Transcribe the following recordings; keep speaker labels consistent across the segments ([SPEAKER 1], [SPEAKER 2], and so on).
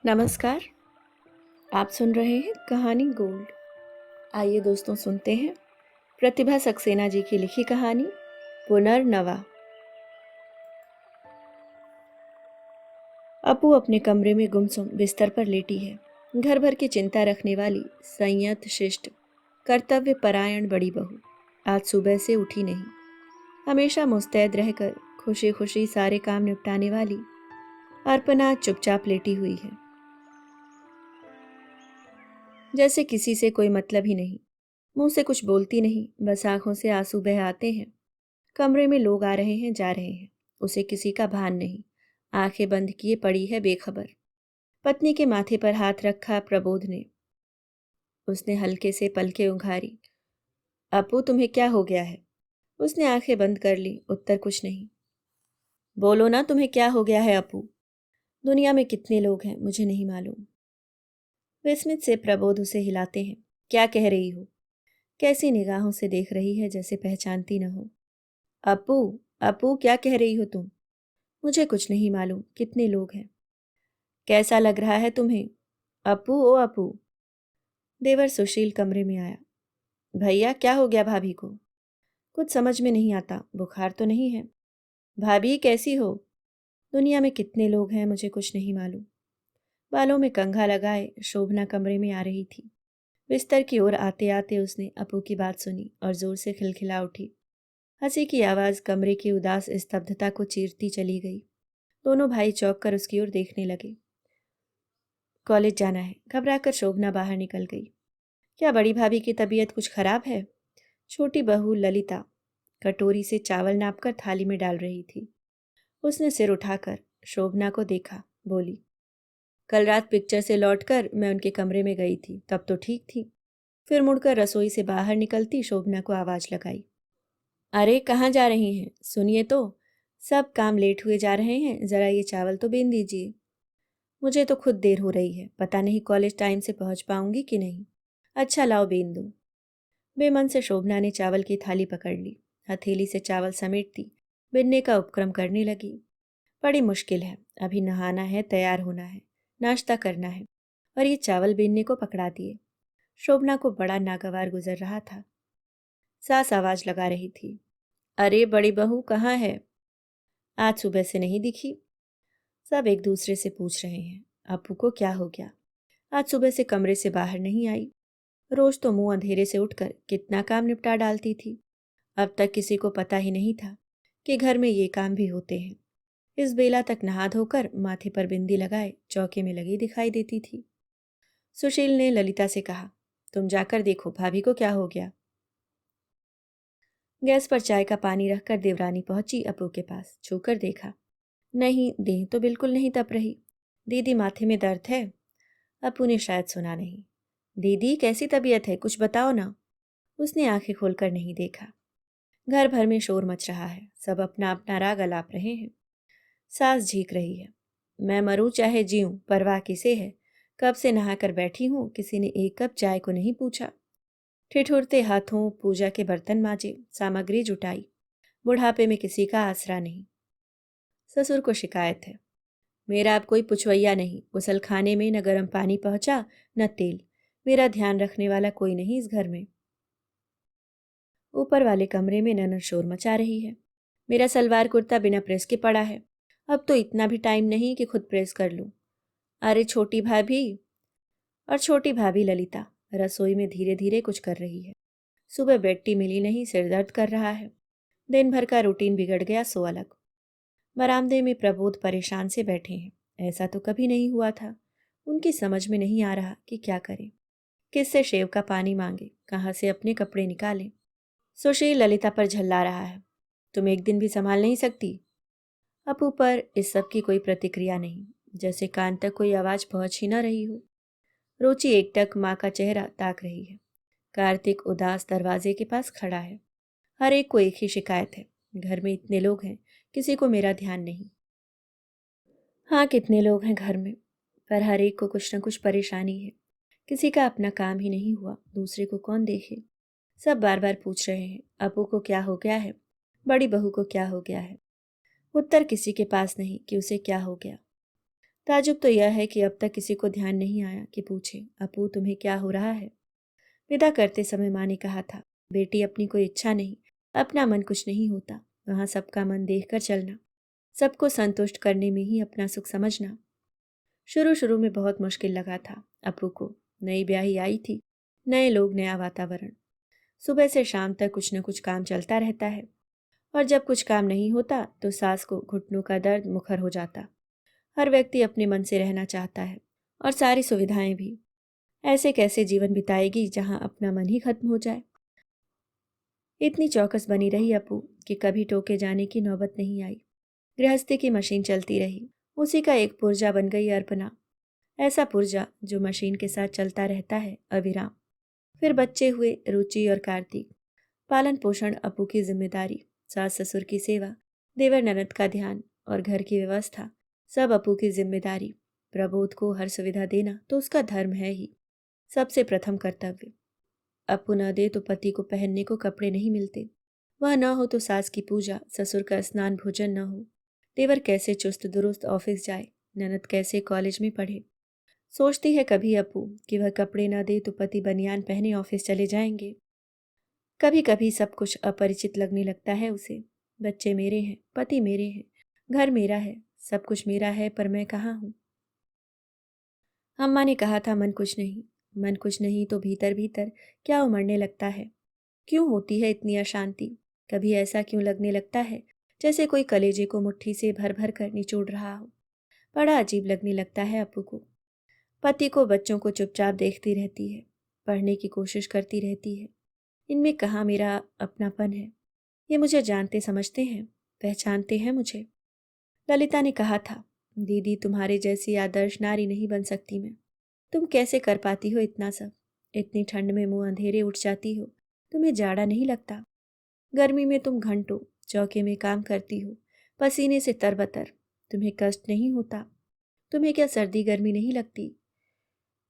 [SPEAKER 1] नमस्कार। आप सुन रहे हैं कहानी गोल्ड। आइए दोस्तों सुनते हैं प्रतिभा सक्सेना जी की लिखी कहानी पुनर्नवा। अपू अपने कमरे में गुमसुम बिस्तर पर लेटी है। घर भर की चिंता रखने वाली संयत शिष्ट कर्तव्य परायण बड़ी बहू आज सुबह से उठी नहीं। हमेशा मुस्तैद रहकर खुशी खुशी सारे काम निपटाने वाली अर्पणा चुपचाप लेटी हुई है, जैसे किसी से कोई मतलब ही नहीं। मुंह से कुछ बोलती नहीं, बस आंखों से आंसू बह आते हैं। कमरे में लोग आ रहे हैं जा रहे हैं, उसे किसी का भान नहीं। आंखें बंद किए पड़ी है बेखबर। पत्नी के माथे पर हाथ रखा प्रबोध ने। उसने हल्के से पलकें उघारी। अपू तुम्हें क्या हो गया है? उसने आंखें बंद कर ली, उत्तर कुछ नहीं। बोलो ना, तुम्हें क्या हो गया है अपू? दुनिया में कितने लोग हैं मुझे नहीं मालूम। विस्मित से प्रबोध उसे हिलाते हैं। क्या कह रही हो? कैसी निगाहों से देख रही है जैसे पहचानती न हो। अपू, अपू क्या कह रही हो तुम? मुझे कुछ नहीं मालूम, कितने लोग हैं। कैसा लग रहा है तुम्हें? अपू ओ अपू। देवर सुशील कमरे में आया। भैया क्या हो गया भाभी को? कुछ समझ में नहीं आता, बुखार तो नहीं है। भाभी कैसी हो? दुनिया में कितने लोग हैं मुझे कुछ नहीं मालूम। बालों में कंघा लगाए शोभना कमरे में आ रही थी। बिस्तर की ओर आते आते उसने अपू की बात सुनी और जोर से खिलखिला उठी। हंसी की आवाज कमरे की उदास स्तब्धता को चीरती चली गई। दोनों भाई चौंक कर उसकी ओर देखने लगे। कॉलेज जाना है, घबराकर शोभना बाहर निकल गई। क्या बड़ी भाभी की तबीयत कुछ खराब है? छोटी बहू ललिता कटोरी से चावल नापकर थाली में डाल रही थी। उसने सिर उठाकर शोभना को देखा, बोली, कल रात पिक्चर से लौटकर मैं उनके कमरे में गई थी, तब तो ठीक थी। फिर मुड़कर रसोई से बाहर निकलती शोभना को आवाज लगाई, अरे कहाँ जा रही हैं? सुनिए तो, सब काम लेट हुए जा रहे हैं, जरा ये चावल तो बीन दीजिए। मुझे तो खुद देर हो रही है, पता नहीं कॉलेज टाइम से पहुंच पाऊंगी कि नहीं। अच्छा लाओ बीन दूं। बेमन से शोभना ने चावल की थाली पकड़ ली। हथेली से चावल समेटती बिनने का उपक्रम करने लगी। बड़ी मुश्किल है, अभी नहाना है, तैयार होना है, नाश्ता करना है, और ये चावल बीनने को पकड़ा दिए। शोभना को बड़ा नागवार गुजर रहा था। सास आवाज लगा रही थी, अरे बड़ी बहू कहाँ है? आज सुबह से नहीं दिखी। सब एक दूसरे से पूछ रहे हैं, अपू को क्या हो गया? आज सुबह से कमरे से बाहर नहीं आई। रोज तो मुंह अंधेरे से उठकर कितना काम निपटा डालती थी। अब तक किसी को पता ही नहीं था कि घर में ये काम भी होते हैं। इस बेला तक नहा धोकर माथे पर बिंदी लगाए चौके में लगी दिखाई देती थी। सुशील ने ललिता से कहा, तुम जाकर देखो भाभी को क्या हो गया। गैस पर चाय का पानी रखकर देवरानी पहुंची अपू के पास। छूकर देखा, नहीं, देह तो बिल्कुल नहीं तप रही। दीदी माथे में दर्द है? अपू ने शायद सुना नहीं। दीदी कैसी तबीयत है, कुछ बताओ ना। उसने आंखें खोलकर नहीं देखा। घर भर में शोर मच रहा है, सब अपना अपना राग अलाप रहे हैं। सास झीक रही है, मैं मरूं चाहे जीऊं परवाह किसे है। कब से नहाकर बैठी हूं, किसी ने एक कप चाय को नहीं पूछा। ठिठुरते हाथों पूजा के बर्तन मांजे, सामग्री जुटाई। बुढ़ापे में किसी का आसरा नहीं। ससुर को शिकायत है, मेरा अब कोई पुछवैया नहीं। गुसल खाने में न गर्म पानी पहुंचा न तेल। मेरा ध्यान रखने वाला कोई नहीं इस घर में। ऊपर वाले कमरे में ननद शोर मचा रही है, मेरा सलवार कुर्ता बिना प्रेस के पड़ा है। अब तो इतना भी टाइम नहीं कि खुद प्रेस कर लूं। अरे छोटी भाभी। और छोटी भाभी ललिता रसोई में धीरे धीरे कुछ कर रही है। सुबह बेड टी मिली नहीं, सिर दर्द कर रहा है। दिन भर का रूटीन बिगड़ गया सो अलग। बरामदे में प्रबोध परेशान से बैठे हैं। ऐसा तो कभी नहीं हुआ था। उनकी समझ में नहीं आ रहा कि क्या करें, किससे शेव का पानी मांगे, कहाँ से अपने कपड़े निकालें। सुशील ललिता पर झल्ला रहा है, तुम एक दिन भी संभाल नहीं सकती? अपू पर इस सब की कोई प्रतिक्रिया नहीं, जैसे कान तक कोई आवाज पहुंच ही न रही हो। रुचि एकटक माँ का चेहरा ताक रही है। कार्तिक उदास दरवाजे के पास खड़ा है। हर एक को एक ही शिकायत है, घर में इतने लोग हैं, किसी को मेरा ध्यान नहीं। हाँ, कितने लोग हैं घर में, पर हर एक को कुछ न कुछ परेशानी है। किसी का अपना काम ही नहीं हुआ, दूसरे को कौन देखे। सब बार बार पूछ रहे हैं, अपू को क्या हो गया है, बड़ी बहू को क्या हो गया है। उत्तर किसी के पास नहीं कि उसे क्या हो गया। ताजुब तो यह है कि अब तक किसी को ध्यान नहीं आया कि पूछे, अपू तुम्हें क्या हो रहा है। विदा करते समय माँ ने कहा था, बेटी अपनी कोई इच्छा नहीं, अपना मन कुछ नहीं होता, वहाँ सबका मन देखकर चलना, सबको संतुष्ट करने में ही अपना सुख समझना। शुरू शुरू में बहुत मुश्किल लगा था अपू को। नई ब्याही आई थी, नए लोग, नया वातावरण। सुबह से शाम तक कुछ न कुछ काम चलता रहता है, और जब कुछ काम नहीं होता तो सास को घुटनों का दर्द मुखर हो जाता। हर व्यक्ति अपने मन से रहना चाहता है, और सारी सुविधाएं भी। ऐसे कैसे जीवन बिताएगी जहां अपना मन ही खत्म हो जाए। इतनी चौकस बनी रही अपू कि कभी टोके जाने की नौबत नहीं आई। गृहस्थी की मशीन चलती रही। उसी का एक पुर्जा बन गई अर्पणा। ऐसा पुर्जा जो मशीन के साथ चलता रहता है अविराम। फिर बच्चे हुए, रुचि और कार्तिक। पालन पोषण अपू की जिम्मेदारी, सास ससुर की सेवा, देवर ननद का ध्यान और घर की व्यवस्था, सब अपू की जिम्मेदारी। प्रबोध को हर सुविधा देना तो उसका धर्म है ही, सबसे प्रथम कर्तव्य। अपू न दे तो पति को पहनने को कपड़े नहीं मिलते। वह न हो तो सास की पूजा, ससुर का स्नान भोजन न हो। देवर कैसे चुस्त दुरुस्त ऑफिस जाए, ननद कैसे कॉलेज में पढ़े। सोचती है कभी अपू कि वह कपड़े न दे तो पति बनियान पहने ऑफिस चले जाएंगे। कभी कभी सब कुछ अपरिचित लगने लगता है उसे। बच्चे मेरे हैं, पति मेरे हैं, घर मेरा है, सब कुछ मेरा है, पर मैं कहाँ हूँ। अम्मा ने कहा था मन कुछ नहीं। मन कुछ नहीं तो भीतर भीतर क्या उमड़ने लगता है। क्यों होती है इतनी अशांति। कभी ऐसा क्यों लगने लगता है जैसे कोई कलेजे को मुट्ठी से भर भर कर निचोड़ रहा हो। बड़ा अजीब लगने लगता है अपू को। पति को बच्चों को चुपचाप देखती रहती है, पढ़ने की कोशिश करती रहती है। इनमें कहाँ मेरा अपनापन है। ये मुझे जानते समझते हैं, पहचानते हैं मुझे। ललिता ने कहा था, दीदी तुम्हारे जैसी आदर्श नारी नहीं बन सकती मैं। तुम कैसे कर पाती हो इतना सब। इतनी ठंड में मुंह अंधेरे उठ जाती हो, तुम्हें जाड़ा नहीं लगता। गर्मी में तुम घंटों चौके में काम करती हो, पसीने से तरबतर। तुम्हें कष्ट नहीं होता। तुम्हें क्या सर्दी गर्मी नहीं लगती।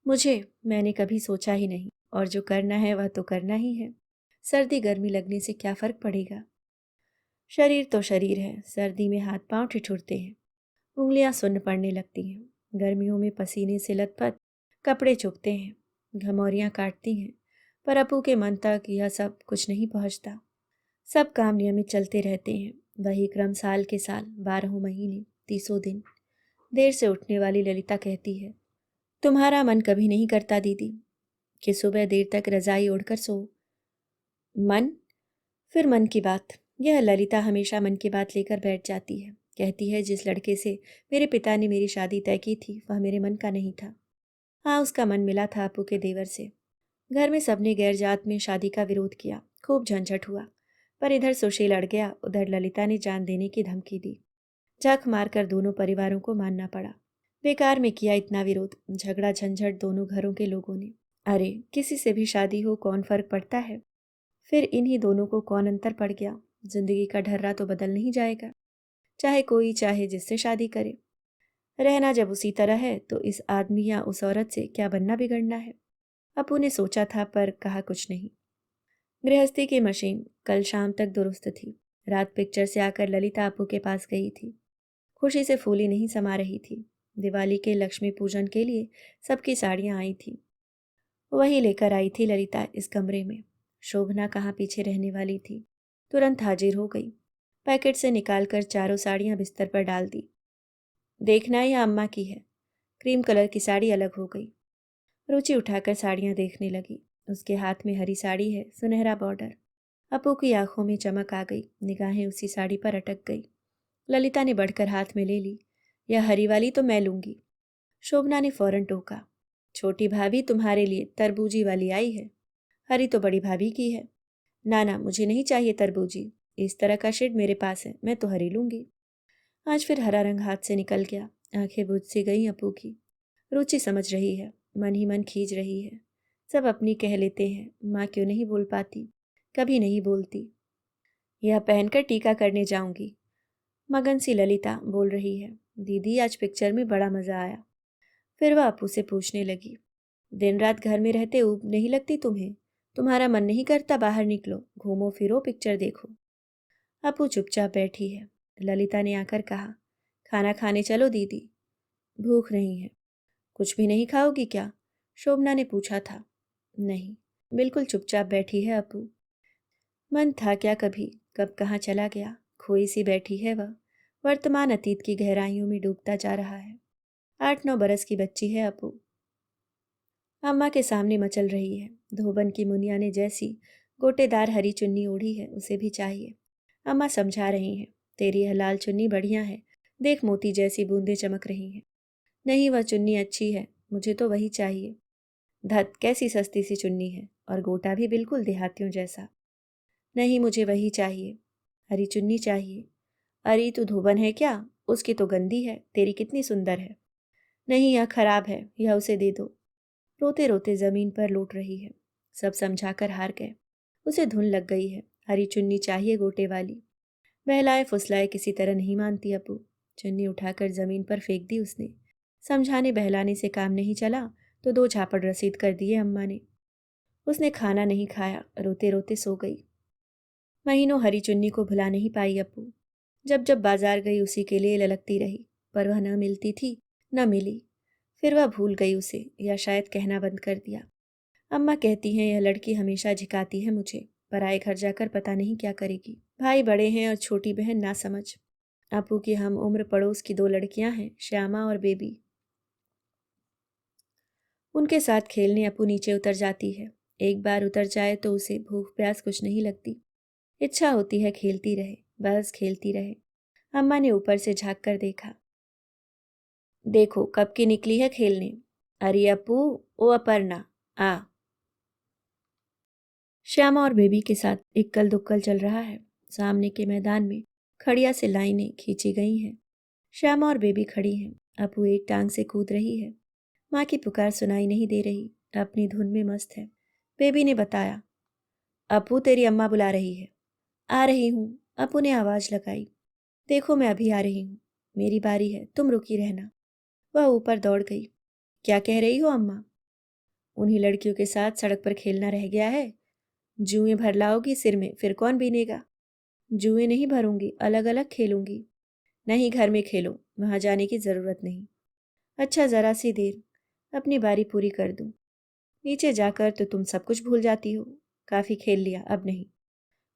[SPEAKER 1] मुझे, मैंने कभी सोचा ही नहीं, और जो करना है वह तो करना ही है। सर्दी गर्मी लगने से क्या फर्क पड़ेगा। शरीर तो शरीर है, सर्दी में हाथ पांव ठिठुरते हैं, उंगलियां सुन्न पड़ने लगती हैं। गर्मियों में पसीने से लथपथ कपड़े चुभते हैं, घमौरियां काटती हैं। पर अपू के मन तक यह सब कुछ नहीं पहुंचता। सब काम नियमित चलते रहते हैं, वही क्रम साल के साल, 12 महीने, 30 दिन। देर से उठने वाली ललिता कहती है, तुम्हारा मन कभी नहीं करता दीदी कि सुबह देर तक रजाई ओढ़कर सो। मन, फिर मन की बात। यह ललिता हमेशा मन की बात लेकर बैठ जाती है। कहती है, जिस लड़के से मेरे पिता ने मेरी शादी तय की थी वह मेरे मन का नहीं था। हाँ, उसका मन मिला था अपू के देवर से। घर में सबने गैर जात में शादी का विरोध किया, खूब झंझट हुआ। पर इधर सुशील अड़ गया, उधर ललिता ने जान देने की धमकी दी। झक मारकर दोनों परिवारों को मानना पड़ा। बेकार में किया इतना विरोध, झगड़ा झंझट दोनों घरों के लोगों ने। अरे, किसी से भी शादी हो कौन फर्क पड़ता है। फिर इन्हीं दोनों को कौन अंतर पड़ गया। जिंदगी का ढर्रा तो बदल नहीं जाएगा, चाहे कोई चाहे जिससे शादी करे। रहना जब उसी तरह है तो इस आदमी या उस औरत से क्या बनना बिगड़ना है। अपू ने सोचा था पर कहा कुछ नहीं। गृहस्थी की मशीन कल शाम तक दुरुस्त थी। रात पिक्चर से आकर ललिता अपू के पास गई थी। खुशी से फूली नहीं समा रही थी। दिवाली के लक्ष्मी पूजन के लिए सबकी साड़ियां आई थी, वही लेकर आई थी ललिता इस कमरे में। शोभना कहाँ पीछे रहने वाली थी, तुरंत हाजिर हो गई। पैकेट से निकालकर चारों साड़ियां बिस्तर पर डाल दी। देखना यह अम्मा की है। क्रीम कलर की साड़ी अलग हो गई। रुचि उठाकर साड़ियां देखने लगी। उसके हाथ में हरी साड़ी है, सुनहरा बॉर्डर। अपू की आंखों में चमक आ गई, निगाहें उसी साड़ी पर अटक गई। ललिता ने बढ़कर हाथ में ले ली। यह हरी वाली तो मैं लूंगी। शोभना ने फौरन टोका, छोटी भाभी तुम्हारे लिए तरबूजी वाली आई है, हरी तो बड़ी भाभी की है। ना ना, मुझे नहीं चाहिए तरबूजी, इस तरह का शेड मेरे पास है, मैं तो हरी लूंगी। आज फिर हरा रंग हाथ से निकल गया। आंखें बुझ सी गई अपू की। रुचि समझ रही है, मन ही मन खींच रही है। सब अपनी कह लेते हैं, माँ क्यों नहीं बोल पाती, कभी नहीं बोलती। यह पहनकर टीका करने जाऊंगी। मगन सी ललिता बोल रही है, दीदी आज पिक्चर में बड़ा मजा आया। फिर वह अपू से पूछने लगी, दिन रात घर में रहते ऊब नहीं लगती तुम्हें? तुम्हारा मन नहीं करता बाहर निकलो, घूमो फिरो, पिक्चर देखो? अपू चुपचाप बैठी है। ललिता ने आकर कहा, खाना खाने चलो दीदी। भूख नहीं है। कुछ भी नहीं खाओगी क्या? शोभना ने पूछा था। नहीं, बिल्कुल चुपचाप बैठी है अपू। मन था क्या कभी, कब कहाँ चला गया, खोई सी बैठी है वह। वर्तमान अतीत की गहराइयों में डूबता जा रहा है। 8-9 बरस की बच्ची है अपू। अम्मा के सामने मचल रही है। धोबन की मुनिया ने जैसी गोटेदार हरी चुन्नी ओढ़ी है उसे भी चाहिए। अम्मा समझा रही हैं, तेरी यह लाल चुन्नी बढ़िया है, देख मोती जैसी बूंदें चमक रही हैं। नहीं, वह चुन्नी अच्छी है, मुझे तो वही चाहिए। धत, कैसी सस्ती सी चुन्नी है, और गोटा भी बिल्कुल देहातियों जैसा। नहीं, मुझे वही चाहिए, हरी चुन्नी चाहिए। अरे तू धोबन है क्या? उसकी तो गंदी है, तेरी कितनी सुंदर है। नहीं, यह खराब है, यह उसे दे दो। रोते रोते जमीन पर लौट रही है। सब समझाकर हार गए। उसे धुन लग गई है, हरी चुन्नी चाहिए गोटे वाली। बहलाए फुसलाए किसी तरह नहीं मानती अपू। चुन्नी उठाकर जमीन पर फेंक दी उसने। समझाने बहलाने से काम नहीं चला तो 2 झापड़ रसीद कर दिए अम्मा ने। उसने खाना नहीं खाया, रोते रोते सो गई। महीनों हरी चुन्नी को भुला नहीं पाई अपू। जब जब बाजार गई उसी के लिए ललकती रही, पर वह न मिलती थी, न मिली। फिर वह भूल गई उसे, या शायद कहना बंद कर दिया। अम्मा कहती हैं यह लड़की हमेशा झिकाती है मुझे, पराए घर जाकर पता नहीं क्या करेगी। भाई बड़े हैं और छोटी बहन ना समझ। अपू की हम उम्र पड़ोस की 2 लड़कियां हैं, श्यामा और बेबी। उनके साथ खेलने अपू नीचे उतर जाती है। एक बार उतर जाए तो उसे भूख प्यास कुछ नहीं लगती। इच्छा होती है खेलती रहे, बस खेलती रहे। अम्मा ने ऊपर से झांक कर देखा। देखो कब की निकली है खेलने। अरे अपू, ओ अपर्णा, आ। श्यामा और बेबी के साथ इक्कल दुक्कल चल रहा है। सामने के मैदान में खड़िया से लाइनें खींची गई हैं। श्यामा और बेबी खड़ी हैं। अपू एक टांग से कूद रही है। माँ की पुकार सुनाई नहीं दे रही, अपनी धुन में मस्त है। बेबी ने बताया, अपू तेरी अम्मा बुला रही है। आ रही हूँ, अपू ने आवाज लगाई। देखो मैं अभी आ रही हूँ, मेरी बारी है, तुम रुकी रहना। वह ऊपर दौड़ गई। क्या कह रही हो अम्मा? उन्हीं लड़कियों के साथ सड़क पर खेलना रह गया है। जुएं भर लाओगी सिर में, फिर कौन बीनेगा? जुएं नहीं भरूंगी, अलग अलग खेलूंगी। नहीं, घर में खेलो, वहां जाने की जरूरत नहीं। अच्छा, जरा सी देर, अपनी बारी पूरी कर दूं। नीचे जाकर तो तुम सब कुछ भूल जाती हो। काफी खेल लिया, अब नहीं,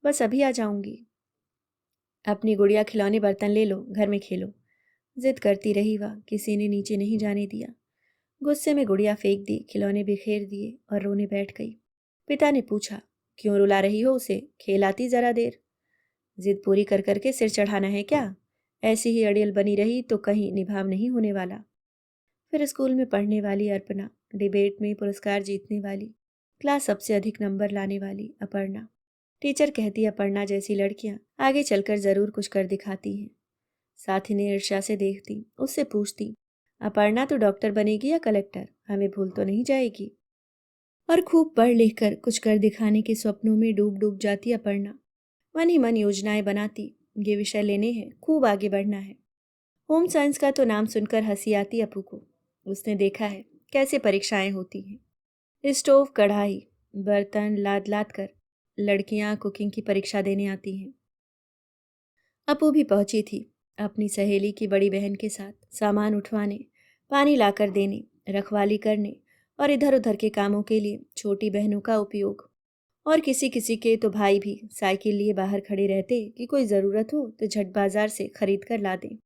[SPEAKER 1] बस अभी आ जाऊंगी। अपनी गुड़िया खिलौने बर्तन ले लो, घर में खेलो। जिद करती रही वह, किसी ने नीचे नहीं जाने दिया। गुस्से में गुड़िया फेंक दी, खिलौने बिखेर दिए और रोने बैठ गई। पिता ने पूछा, क्यों रुला रही हो उसे, खेलाती जरा देर। जिद पूरी कर करके सिर चढ़ाना है क्या? ऐसी ही अड़ियल बनी रही तो कहीं निभाव नहीं होने वाला। फिर स्कूल में पढ़ने वाली अर्पणा, डिबेट में पुरस्कार जीतने वाली, क्लास सबसे अधिक नंबर लाने वाली अपर्णा। टीचर कहती अपर्णा जैसी लड़कियां आगे चलकर जरूर कुछ कर दिखाती हैं। साथी ने ईर्ष्या से देखती, उससे पूछती, अपर्णा तो डॉक्टर बनेगी या कलेक्टर, हमें भूल तो नहीं जाएगी? और खूब पढ़ लिख कर कुछ कर दिखाने के स्वप्नों में डूब डूब जाती अपर्णा। मन ही मन योजनाएं बनाती, ये विषय लेने हैं, खूब आगे बढ़ना है। होम साइंस का तो नाम सुनकर हंसी आती अपू को। उसने देखा है कैसे परीक्षाएं होती हैं। स्टोव, कढ़ाई, बर्तन लाद लाद कर लड़कियां कुकिंग की परीक्षा देने आती हैं। अपू भी पहुंची थी अपनी सहेली की बड़ी बहन के साथ, सामान उठवाने, पानी लाकर देने, रखवाली करने और इधर उधर के कामों के लिए छोटी बहनों का उपयोग। और किसी किसी के तो भाई भी साइकिल लिए बाहर खड़े रहते कि कोई ज़रूरत हो तो झट बाजार से खरीद कर ला दें।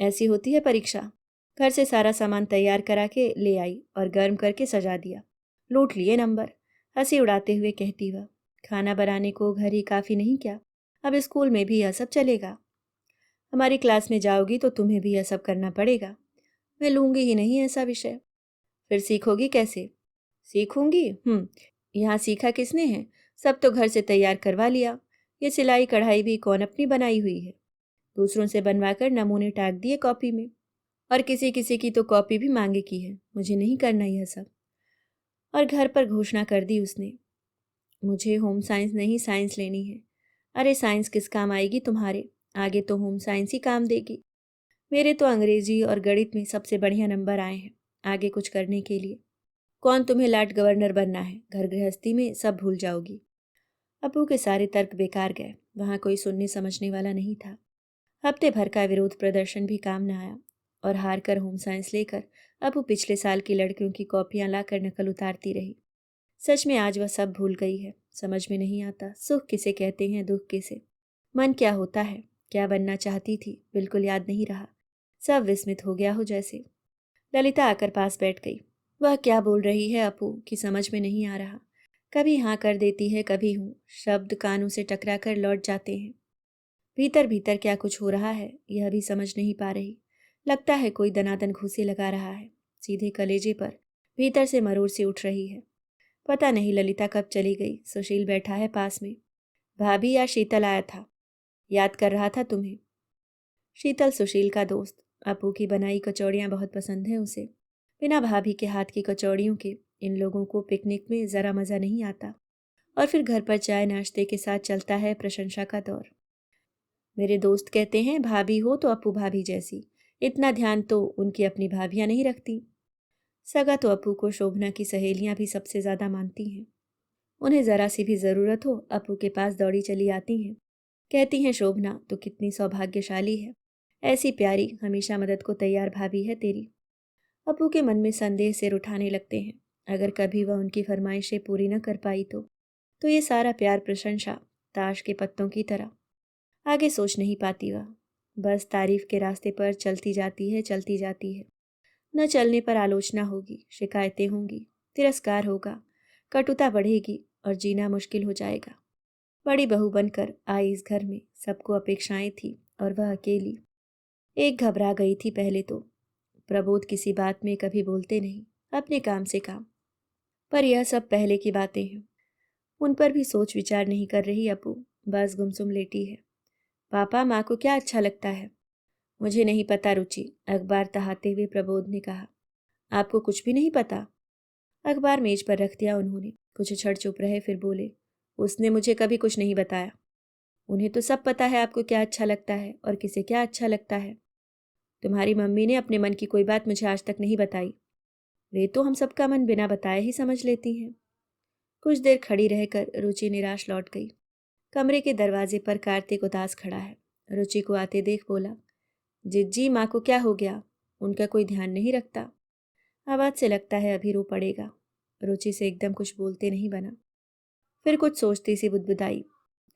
[SPEAKER 1] ऐसी होती है परीक्षा। घर से सारा सामान तैयार करा के ले आई और गर्म करके सजा दिया। लूट लिए नंबर। हंसी उड़ाते हुए कहती वह, खाना बनाने को घर ही काफ़ी नहीं क्या? अब स्कूल में भी यह सब चलेगा। हमारी क्लास में जाओगी तो तुम्हें भी यह सब करना पड़ेगा। मैं लूंगी ही नहीं ऐसा विषय। फिर सीखोगी कैसे? सीखूंगी? यहाँ सीखा किसने है? सब तो घर से तैयार करवा लिया। ये सिलाई कढ़ाई भी कौन अपनी बनाई हुई है? दूसरों से बनवाकर नमूने टाक दिए कॉपी में। और किसी किसी की तो कॉपी भी मांगे की है। मुझे नहीं करना यह सब। और घर पर घोषणा कर दी उसने, मुझे होम साइंस नहीं साइंस लेनी है। अरे साइंस किस काम आएगी तुम्हारे? आगे तो होम साइंस ही काम देगी। मेरे तो अंग्रेजी और गणित में सबसे बढ़िया नंबर आए हैं। आगे कुछ करने के लिए कौन तुम्हें लॉर्ड गवर्नर बनना है? घर गृहस्थी में सब भूल जाओगी। अबू के सारे तर्क बेकार गए। वहां कोई सुनने समझने वाला नहीं था। हफ्ते भर का विरोध प्रदर्शन भी काम न आया और हार कर होम साइंस लेकर अब वो पिछले साल की लड़कियों की कॉपियां लाकर नकल उतारती रही। सच में आज वह सब भूल गई है। समझ में नहीं आता सुख किसे कहते हैं, दुख किसे। मन क्या होता है, क्या बनना चाहती थी, बिल्कुल याद नहीं रहा। सब विस्मित हो गया हो जैसे। ललिता आकर पास बैठ गई। वह क्या बोल रही है अपू कि समझ में नहीं आ रहा। कभी हाँ कर देती है, कभी हूँ। शब्द कानों से टकरा कर लौट जाते हैं। भीतर भीतर क्या कुछ हो रहा है यह भी समझ नहीं पा रही। लगता है कोई दनादन घूंसे लगा रहा है, सीधे कलेजे पर। भीतर से मरोड़ सी उठ रही है। पता नहीं ललिता कब चली गई। सुशील बैठा है पास में। भाभी या शीतल आया था, याद कर रहा था तुम्हें। शीतल सुशील का दोस्त। अपू की बनाई कचौड़ियाँ बहुत पसंद हैं उसे। बिना भाभी के हाथ की कचौड़ियों के इन लोगों को पिकनिक में ज़रा मज़ा नहीं आता। और फिर घर पर चाय नाश्ते के साथ चलता है प्रशंसा का दौर। मेरे दोस्त कहते हैं भाभी हो तो अपू भाभी जैसी। इतना ध्यान तो उनकी अपनी भाभियाँ नहीं रखती। सगा तो अपू को शोभना की सहेलियाँ भी सबसे ज़्यादा मानती हैं। उन्हें ज़रा सी भी ज़रूरत हो अपू के पास दौड़ी चली आती हैं। कहती हैं शोभना तो कितनी सौभाग्यशाली है, ऐसी प्यारी हमेशा मदद को तैयार भाभी है तेरी। अपू के मन में संदेह सिर उठाने लगते हैं। अगर कभी वह उनकी फरमाइशें पूरी न कर पाई तो ये सारा प्यार प्रशंसा ताश के पत्तों की तरह। आगे सोच नहीं पाती वह। बस तारीफ के रास्ते पर चलती जाती है, चलती जाती है। न चलने पर आलोचना होगी, शिकायतें होंगी, तिरस्कार होगा, कटुता बढ़ेगी और जीना मुश्किल हो जाएगा। बड़ी बहू बनकर आई इस घर में, सबको अपेक्षाएं थी और वह अकेली। एक घबरा गई थी पहले तो। प्रबोध किसी बात में कभी बोलते नहीं, अपने काम से काम। पर यह सब पहले की बातें हैं। उन पर भी सोच विचार नहीं कर रही अपू। बस गुमसुम लेटी है। पापा माँ को क्या अच्छा लगता है? मुझे नहीं पता रुचि, अखबार तहाते हुए प्रबोध ने कहा। आपको कुछ भी नहीं पता? अखबार मेज पर रख दिया उन्होंने। कुछ क्षण चुप रहे, फिर बोले, उसने मुझे कभी कुछ नहीं बताया। उन्हें तो सब पता है आपको क्या अच्छा लगता है और किसे क्या अच्छा लगता है। तुम्हारी मम्मी ने अपने मन की कोई बात मुझे आज तक नहीं बताई। वे तो हम सबका मन बिना बताए ही समझ लेती हैं। कुछ देर खड़ी रहकर रुचि निराश लौट गई। कमरे के दरवाजे पर कार्तिक उदास खड़ा है। रुचि को आते देख बोला, जिज्जी माँ को क्या हो गया? उनका कोई ध्यान नहीं रखता। आवाज से लगता है अभी रो पड़ेगा। रुचि से एकदम कुछ बोलते नहीं बना। फिर कुछ सोचती सी बुदबुदाई,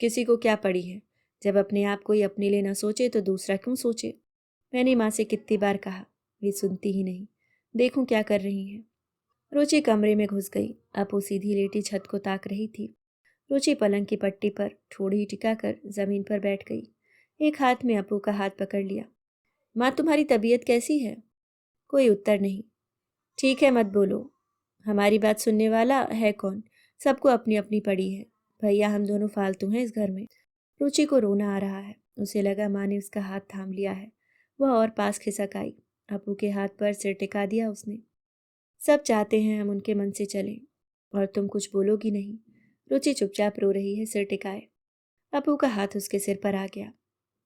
[SPEAKER 1] किसी को क्या पड़ी है? जब अपने आप कोई अपने लिए न सोचे तो दूसरा क्यों सोचे? मैंने माँ से कितनी बार कहा, वे सुनती ही नहीं। देखूं क्या कर रही हैं। रुचि कमरे में घुस गई। अपू सीधी लेटी छत को ताक रही थी। रुचि पलंग की पट्टी पर ठोड़ी टिकाकर जमीन पर बैठ गई। एक हाथ में अपू का हाथ पकड़ लिया। माँ तुम्हारी तबीयत कैसी है? कोई उत्तर नहीं। ठीक है मत बोलो। हमारी बात सुनने वाला है कौन? सबको अपनी अपनी पड़ी है। भैया हम दोनों फालतू हैं इस घर में। रुचि को रोना आ रहा है। उसे लगा माँ ने उसका हाथ थाम लिया है। वह और पास खिसक आई। अपू के हाथ पर सिर टिका दिया उसने। सब चाहते हैं हम उनके मन से चलें, और तुम कुछ बोलोगी नहीं। रुचि चुपचाप रो रही है सिर टिकाए। अपू का हाथ उसके सिर पर आ गया।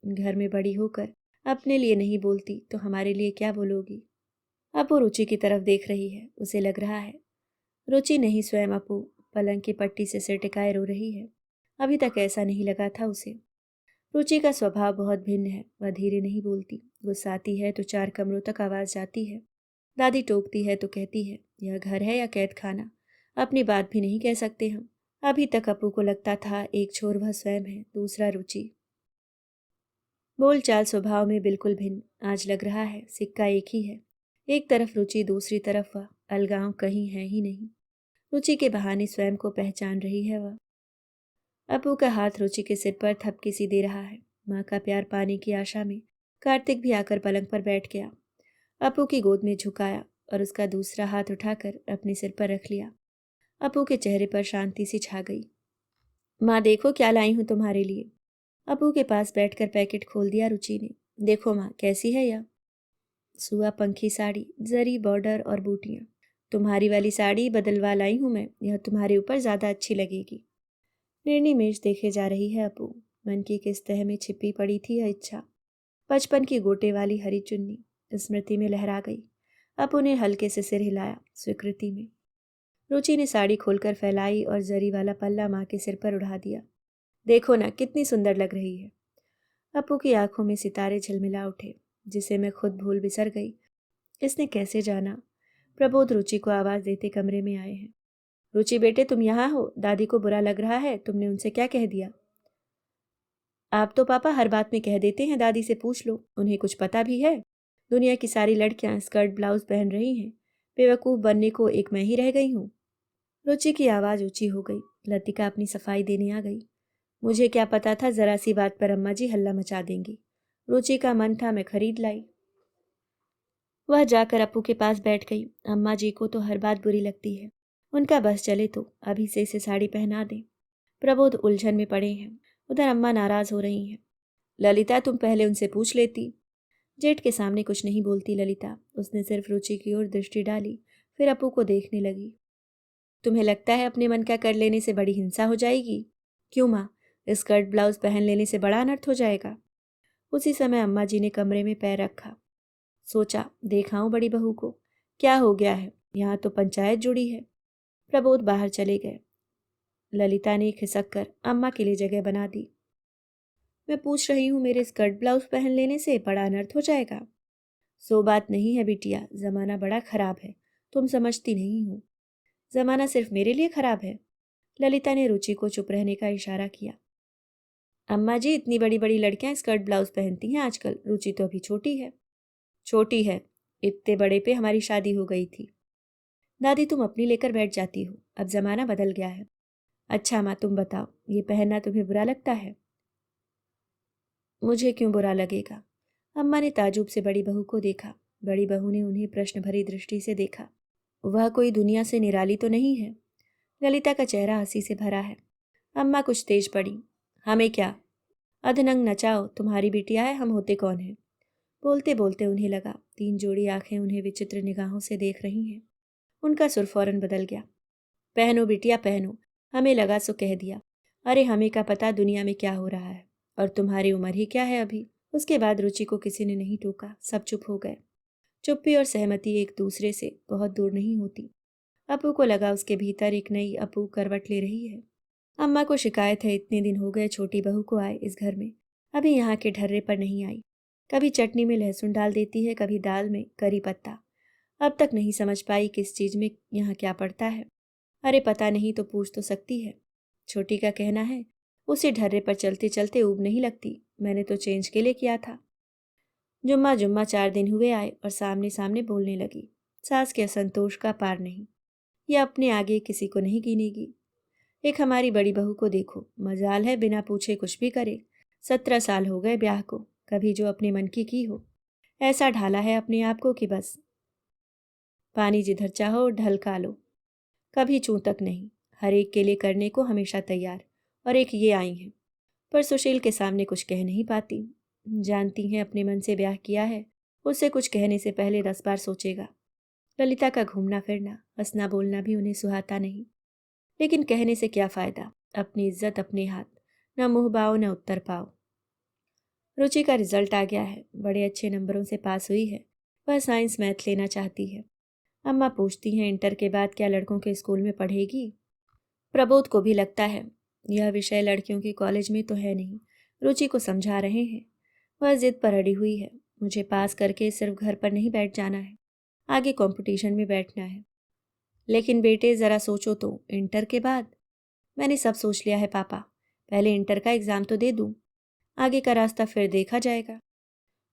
[SPEAKER 1] घर में बड़ी होकर अपने लिए नहीं बोलती तो हमारे लिए क्या बोलोगी? अपू रुचि की तरफ देख रही है। उसे लग रहा है रुचि नहीं स्वयं अपू पलंग की पट्टी से सिर टिकाए रो रही है। अभी तक ऐसा नहीं लगा था उसे। रुचि का स्वभाव बहुत भिन्न है। वह धीरे नहीं बोलती। गुस्साती है तो 4 कमरों तक आवाज जाती है। दादी टोकती है तो कहती है, यह घर है या कैद खाना? अपनी बात भी नहीं कह सकते हम। अभी तक अपू को लगता था एक छोर वह स्वयं है, दूसरा रुचि। बोल चाल स्वभाव में बिल्कुल भिन्न। आज लग रहा है सिक्का एक ही है। एक तरफ रुचि, दूसरी तरफ वह। अलगाव कहीं है ही नहीं। रुचि के बहाने स्वयं को पहचान रही है वह। अपू का हाथ रुचि के सिर पर थपकी सी दे रहा है। माँ का प्यार पाने की आशा में कार्तिक भी आकर पलंग पर बैठ गया। अपू की गोद में झुकाया और उसका दूसरा हाथ उठाकर अपने सिर पर रख लिया। अपू के चेहरे पर शांति सी छा गई। माँ देखो क्या लाई हूँ तुम्हारे लिए। अपू के पास बैठकर पैकेट खोल दिया रुचि ने। देखो माँ कैसी है यह? सुआ पंखी साड़ी, जरी बॉर्डर और बूटियाँ। तुम्हारी वाली साड़ी बदलवा लाई हूँ मैं, यह तुम्हारे ऊपर ज्यादा अच्छी लगेगी। निर्णी मेज देखे जा रही है अपू। मन की किस तह में छिपी पड़ी थी यह इच्छा। बचपन की गोटे वाली हरी चुन्नी स्मृति में लहरा गई। अपू ने हल्के से सिर हिलाया स्वीकृति में। रुचि ने साड़ी खोलकर फैलाई और जरी वाला पल्ला माँ के सिर पर उड़ा दिया। देखो ना कितनी सुंदर लग रही है। अपू की आंखों में सितारे झिलमिला उठे। जिसे मैं खुद भूल बिसर गई। इसने कैसे जाना? प्रबोध रुचि को आवाज़ देते कमरे में आए हैं। रुचि बेटे, तुम यहाँ हो? दादी को बुरा लग रहा है, तुमने उनसे क्या कह दिया? आप तो पापा हर बात में कह देते हैं, दादी से पूछ लो, उन्हें कुछ पता भी है? दुनिया की सारी लड़कियां स्कर्ट ब्लाउज पहन रही हैं, बेवकूफ़ बनने को एक मैं ही रह गई हूँ। रुचि की आवाज़ ऊंची हो गई। लतिका अपनी सफाई देने आ गई। मुझे क्या पता था जरा सी बात पर अम्मा जी हल्ला मचा देंगी। रुचि का मन था मैं खरीद लाई। वह जाकर अपू के पास बैठ गई। अम्मा जी को तो हर बात बुरी लगती है, उनका बस चले तो अभी से इसे साड़ी पहना दें। प्रबोध उलझन में पड़े हैं। उधर अम्मा नाराज हो रही हैं। ललिता, तुम पहले उनसे पूछ लेती। जेठ के सामने कुछ नहीं बोलती ललिता। उसने सिर्फ रुचि की ओर दृष्टि डाली, फिर अपू को देखने लगी। तुम्हें लगता है अपने मन का कर लेने से बड़ी हिंसा हो जाएगी? क्यों माँ, स्कर्ट ब्लाउज पहन लेने से बड़ा अनर्थ हो जाएगा? उसी समय अम्मा जी ने कमरे में पैर रखा। सोचा देखाऊं बड़ी बहू को, क्या हो गया है, यहाँ तो पंचायत जुड़ी है। प्रबोध बाहर चले गए। ललिता ने खिसक कर अम्मा के लिए जगह बना दी। मैं पूछ रही हूँ, मेरे स्कर्ट ब्लाउज पहन लेने से बड़ा अनर्थ हो जाएगा? सो बात नहीं है बिटिया, जमाना बड़ा खराब है, तुम समझती नहीं हो। जमाना सिर्फ मेरे लिए खराब है? ललिता ने रुचि को चुप रहने का इशारा किया। अम्मा जी, इतनी बड़ी बड़ी लड़कियां स्कर्ट ब्लाउज पहनती हैं आजकल, रुचि तो अभी छोटी है। छोटी है? इतने बड़े पे हमारी शादी हो गई थी। दादी, तुम अपनी लेकर बैठ जाती हो, अब जमाना बदल गया है। अच्छा माँ, तुम बताओ, ये पहनना तुम्हें बुरा लगता है? मुझे क्यों बुरा लगेगा? अम्मा ने ताजुब से बड़ी बहू को देखा। बड़ी बहू ने उन्हें प्रश्न भरी दृष्टि से देखा। वह कोई दुनिया से निराली तो नहीं है? ललिता का चेहरा हंसी से भरा है। अम्मा कुछ तेज पड़ी। हमें क्या? अधनंग नचाओ, तुम्हारी बिटिया है, हम होते कौन हैं? बोलते बोलते उन्हें लगा 3 जोड़ी आंखें उन्हें विचित्र निगाहों से देख रही हैं। उनका सुर फौरन बदल गया। पहनो बिटिया पहनो, हमें लगा सो कह दिया। अरे हमें का पता दुनिया में क्या हो रहा है, और तुम्हारी उम्र ही क्या है अभी। उसके बाद रुचि को किसी ने नहीं टोका, सब चुप हो गए। चुप्पी और सहमति एक दूसरे से बहुत दूर नहीं होती। अपू को लगा उसके भीतर एक नई अपू करवट ले रही है। अम्मा को शिकायत है, इतने दिन हो गए छोटी बहू को आए इस घर में, अभी यहाँ के ढर्रे पर नहीं आई। कभी चटनी में लहसुन डाल देती है, कभी दाल में करी पत्ता। अब तक नहीं समझ पाई किस चीज़ में यहाँ क्या पड़ता है। अरे पता नहीं तो पूछ तो सकती है। छोटी का कहना है उसी ढर्रे पर चलते चलते ऊब नहीं लगती, मैंने तो चेंज के लिए किया था। जुम्मा जुम्मा 4 दिन हुए आए और सामने सामने बोलने लगी। सास के असंतोष का पार नहीं। यह अपने आगे किसी को नहीं गिनेगी। एक हमारी बड़ी बहू को देखो, मजाल है बिना पूछे कुछ भी करे। 17 साल हो गए ब्याह को, कभी जो अपने मन की हो। ऐसा ढाला है अपने आप को कि बस पानी जिधर चाहो ढलका लो, कभी चूं तक नहीं। हर एक के लिए करने को हमेशा तैयार। और एक ये आई हैं, पर सुशील के सामने कुछ कह नहीं पाती। जानती हैं अपने मन से ब्याह किया है, उससे कुछ कहने से पहले 10 बार सोचेगा। ललिता का घूमना फिरना, हंसना बोलना भी उन्हें सुहाता नहीं। लेकिन कहने से क्या फ़ायदा, अपनी इज्जत अपने हाथ, न मुँह बाओ न उत्तर पाओ। रुचि का रिजल्ट आ गया है, बड़े अच्छे नंबरों से पास हुई है। वह साइंस मैथ लेना चाहती है। अम्मा पूछती हैं इंटर के बाद क्या लड़कों के स्कूल में पढ़ेगी। प्रबोध को भी लगता है यह विषय लड़कियों के कॉलेज में तो है नहीं। रुचि को समझा रहे हैं। वह जिद पर अड़ी हुई है, मुझे पास करके सिर्फ घर पर नहीं बैठ जाना है, आगे कंपटीशन में बैठना है। लेकिन बेटे ज़रा सोचो तो, इंटर के बाद? मैंने सब सोच लिया है पापा, पहले इंटर का एग्ज़ाम तो दे दूँ, आगे का रास्ता फिर देखा जाएगा।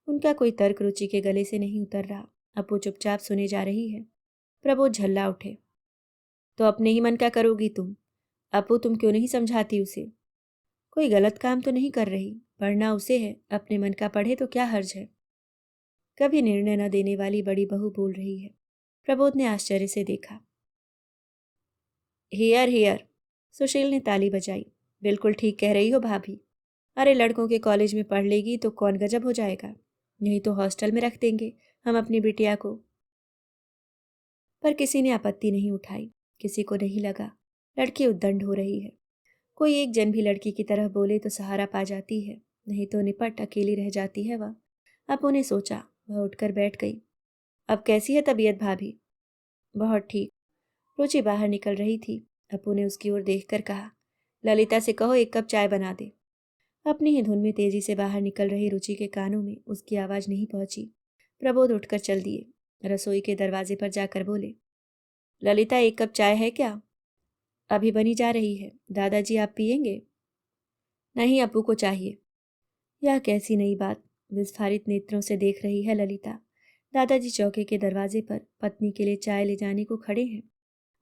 [SPEAKER 1] उनका कोई तर्क रुचि के गले से नहीं उतर रहा। अपू चुपचाप सुने जा रही है। प्रबोध झल्ला उठे। तो अपने ही मन का करोगी तुम? अपू, तुम क्यों नहीं समझाती उसे? कोई गलत काम तो नहीं कर रही, पढ़ना उसे है, अपने मन का पढ़े तो क्या हर्ज है। कभी निर्णय न देने वाली बड़ी बहू बोल रही है। प्रबोध ने आश्चर्य से देखा। हियर हियर, सुशील ने ताली बजाई। बिल्कुल ठीक कह रही हो भाभी। अरे लड़कों के कॉलेज में पढ़ लेगी तो कौन गजब हो जाएगा, नहीं तो हॉस्टल में रख देंगे हम अपनी बिटिया को। पर किसी ने आपत्ति नहीं उठाई। किसी को नहीं लगा लड़की उद्दंड हो रही है। कोई एक जन भी लड़की की तरह बोले तो सहारा पा जाती है, नहीं तो निपट अकेली रह जाती है वह। अब उन्हें सोचा, वह उठकर बैठ गई। अब कैसी है तबीयत भाभी? बहुत ठीक। रुचि बाहर निकल रही थी। अपू ने उसकी ओर देखकर कहा, ललिता से कहो 1 कप चाय बना दे। अपनी ही धुन में तेजी से बाहर निकल रही रुचि के कानों में उसकी आवाज़ नहीं पहुंची। प्रबोध उठकर चल दिए। रसोई के दरवाजे पर जाकर बोले, ललिता, एक कप चाय है क्या? अभी बनी जा रही है। दादाजी, आप पियेंगे? नहीं, अपू को चाहिए। यह कैसी नई बात? विस्फारित नेत्रों से देख रही है ललिता। दादाजी चौके के दरवाजे पर पत्नी के लिए चाय ले जाने को खड़े हैं।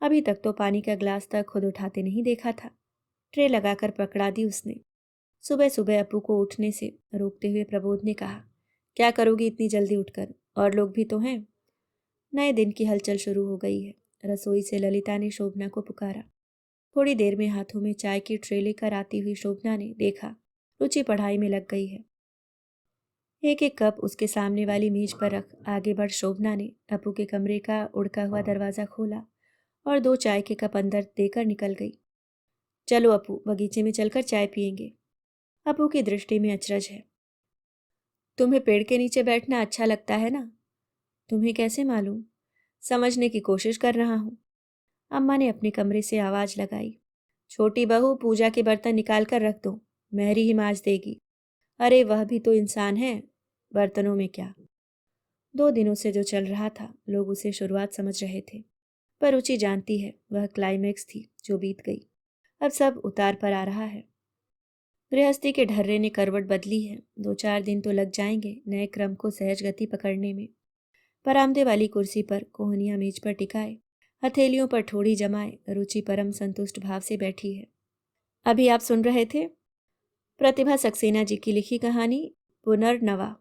[SPEAKER 1] अभी तक तो पानी का ग्लास तक खुद उठाते नहीं देखा था। ट्रे लगाकर पकड़ा दी उसने। सुबह सुबह अपू को उठने से रोकते हुए प्रबोध ने कहा, क्या करोगी इतनी जल्दी उठकर? और लोग भी तो हैं। नए दिन की हलचल शुरू हो गई है। रसोई से ललिता ने शोभना को पुकारा। थोड़ी देर में हाथों में चाय की ट्रे लेकर आती हुई शोभना ने देखा रुचि पढ़ाई में लग गई है। एक एक कप उसके सामने वाली मेज पर रख आगे बढ़ शोभना ने अपू के कमरे का उड़का हुआ दरवाज़ा खोला और 2 चाय के कप अंदर देकर निकल गई। चलो अपू, बगीचे में चलकर चाय पियेंगे। अपू की दृष्टि में अचरज है। तुम्हें पेड़ के नीचे बैठना अच्छा लगता है ना? तुम्हें कैसे मालूम? समझने की कोशिश कर रहा हूँ। अम्मा ने अपने कमरे से आवाज लगाई। छोटी बहू, पूजा के बर्तन निकाल कर रख दो, मेहरी ही मांज देगी। अरे वह भी तो इंसान है, बर्तनों में क्या। 2 दिनों से जो चल रहा था लोग उसे शुरुआत समझ रहे थे, पर रुचि जानती है वह क्लाइमैक्स थी जो बीत गई। अब सब उतार पर आ रहा है। गृहस्थी के ढर्रे ने करवट बदली है। 2-4 दिन तो लग जाएंगे नए क्रम को सहज गति पकड़ने में। बरामदे वाली कुर्सी पर कोहनिया मेज पर टिकाए, हथेलियों पर ठोड़ी जमाए रुचि परम संतुष्ट भाव से बैठी है। अभी आप सुन रहे थे प्रतिभा सक्सेना जी की लिखी कहानी पुनर्नवा।